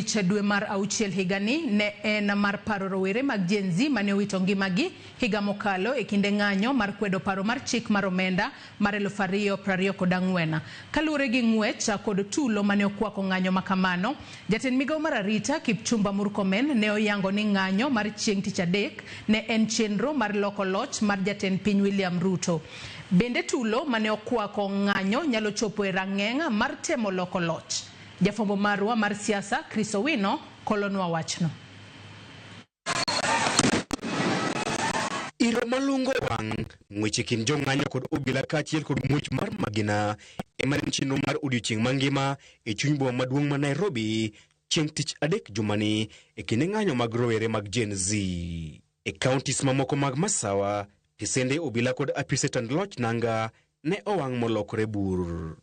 abich dwe mar auchiel higani ne en mar paro rowere mag Gen Z mane owito ngimagi higa mokalo e kinde ng'anyo mar kwedo paro mar chik mar omenda mar 2024. Kaluwore gi ng'wech kod tulo mane okwako ng'anyo makamano, jatend migawo mar arita Kipchumba Murkomen ne oyango ni ng'anyo mar chieng' tich adek ne en chenro mar loko loch mar jatend piny William Ruto. Bende tulo mane okwako ng'anyo nyalo chopo e rang'eng mar temo loko loch. Jafombo marwa mar siasa Chris Owino kolonwa wachno. Iro malungo wang' ng'weche kind jong'anyo kod obila kaachiel kod muoch mar magina ema en chenro mar odiochieng' mangima e chuny boma maduong' ma Nairobi chieng' tich adek jumani e kinde ng'anyo mag rowere mag Gen Z. E kauntis mamoko mag Masawa, tisende obila kod apise tand loch nanga ne owang' molokore bur.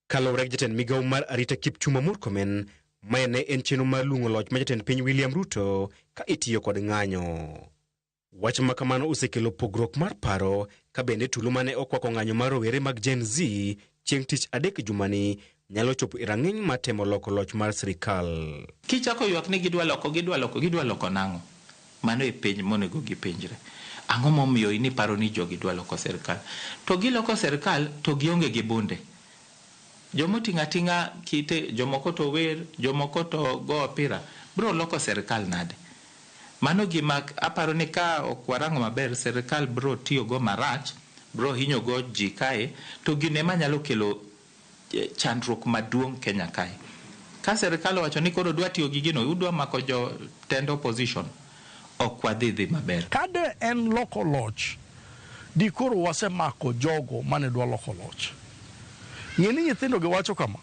Kaluwore gi jatend migawo mar arita Kipchumba Murkomen, mae ne en chenro mar luongo loch ma jatend piny William Ruto ka itiyo kod ng'anyo. Wach makamano osekelo pogruok mar paro ka bende tulo mane okwako ng'anyo mar rowere mag Gen Z chieng' tich adek jumani nyalo chopo e rang'iny mar temo loko loch mar sirkal. Kichako ywak ni gidwa loko nang'o? Mano e penj monego gipenjre. Ang'o momiyo ini paro ni jogi dwa loko sirkal? To giloko sirkal to gionge gi bunde. Jomo tinga kite, jomoko to wer, jomoko to go opira, bro loko sirkal nade. Mano gima aparo ni ka okwarango maber, sirkal bro tiyo go marach, bro hinyo go ji kae, to gine ma nyalo kelo chandruok maduong' Kenya kae. Ka sirkal wacho ni koro dwa tiyo gi gino, udwa mako jo tend opposition, okwadhi maber. Kade en loko loch, di koro wase mako jogo mane dwa loko loch. Ng'eni nyithindo giwacho kama,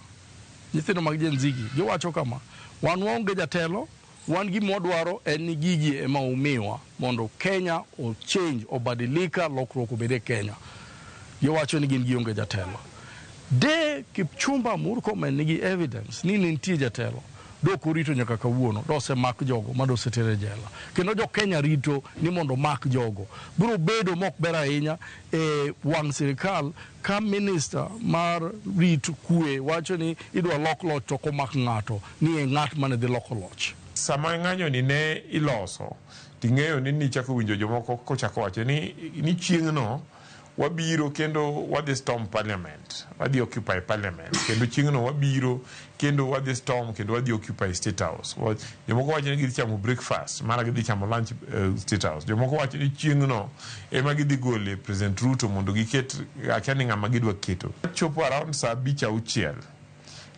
nyithindo mag Gen Z giwacho kama, wan waonge jatelo, wan gima wadwaro en ni gigi ema umiwa mondo Kenya o change, obadilika, lokruok obede Kenya. Giwacho ni gin gionge jatelo. De Kipchumba Murkomen nigi evidence ni nitie jatelo. Dok rito nyaka kawuono, dose mak jogo ma dose tere jela. Kendo jo Kenya rito ni mondo mak jogo. Biro bedo mok ber ahinya e wang' sirkal ka minister mar rit kwe wacho ni idwa lok loch to komak ng'ato ni e ng'at mane dhi loko loch. Sama ng'anyo ni ne iloso, ting'eyo ni chako winjo jomoko kochako wacho ni chieng'no wabiro kendo wadhi storm parliament, wadhi occupy parliament, kendo chieng'no wabiro kendo wadhi storm kendo wadhi occupy state house. Jomoko wacho ni gidhi chamo breakfast, mara gidhi chamo lunch state house. Jomoko wacho ni chieng'no ema gidhi gole President Ruto mondo giket akani ng'ama gidwa keto. Chopo around saa 5:06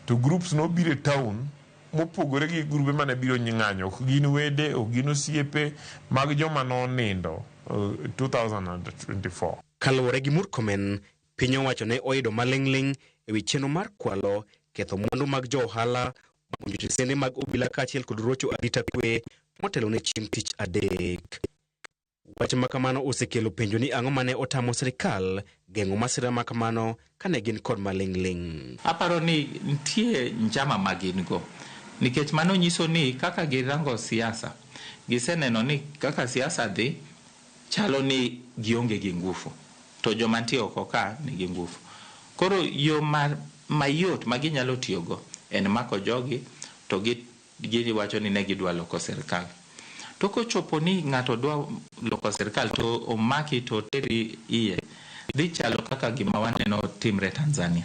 to groups no biro e town mopogore gi grube mane biro ng'anyo, ok gin wede, ok gin osiepe mag joma nonindo 2024. Kaluwore gi Murkomen, piny owacho ne oido maling'ling e wi chenro mar kwalo, ketho mwandu mag jo ohala, monjo tisende mag obila kaachiel kod rocho arita kwe motelo ne chieng' tich adek. Wach makamano osekelo penjo ni ang'o mane otamo sirkal geng'o masira makamano kane gin kod maling'ling. Aparo ni nitie njama magin go. Nikech mano nyiso ni kaka girango siasa, giseneno ni kaka siasa dhi, chalo ni gionge gi ngufu. To joma nitie oko ka nigi ngufu. Koro yo mayot ma ginyalo tiyogo en mako jogi to giwacho ni ne gidwa loko sirkal. To kochopo ni ng'ato dwa loko sirkal to omaki to teri iye, dhi chalo kaka gima waneno timre Tanzania.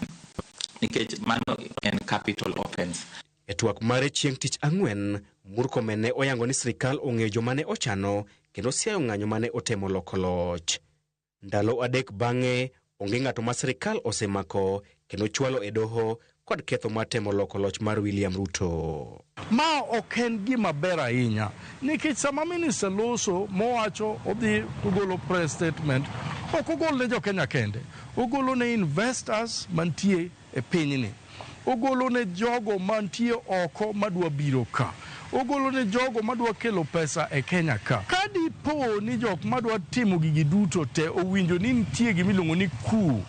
Nikech mano en capital offense. E twak mare chieng' tich ang'wen, Murkomen ne oyango ni sirkal ong'eyo joma ne ochano kendo siayo ng'anyo mane otemo loko loch. Ndalo adek bang'e, onge ng'ato ma sirkal osemako kendo chwalo e doho kod ketho mar temo loko loch mar William Ruto. Ma ok en gima ber ahinya, nikech sama minister loso mowacho odhi ogolo press statement, ok ogol ne jo Kenya kende, ogolo ne investors mantie e pinyni, ogolo ne jogo mantie oko madwa biro ka, ogolo ne jogo madwa kelo pesa e Kenya ka. Kadi po ni jok madwa timo gigi duto te owinjo ni nitie gimiluongo ni coup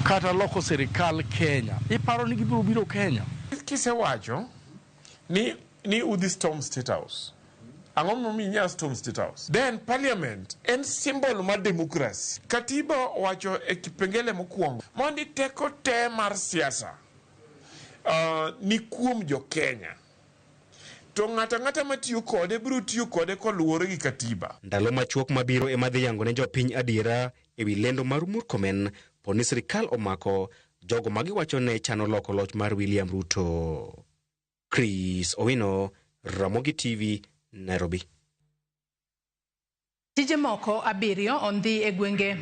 kata loko sirkal Kenya, iparo ni gibiro biro Kenya. Kisewacho ni udhi storm state house, ang'o momiyo storm state house? Then parliament en symbol mar democracy. Katiba wacho e kipengele mokwongo mondo teko te mar siasa ni kuom jo Kenya. to ng'ata ng'ata matiyo kode biro tiyo kode koluwore gi katiba. Ndalo machuok mabiro ema dhi yango ne jopiny adiera ewi lendo mar Murkomen poni sirkal omako jogo magiwacho ne chano loko loch mar William Ruto. Chris Owino, Ramogi TV, Nairobi. Tije moko 7 ondhi e gwenge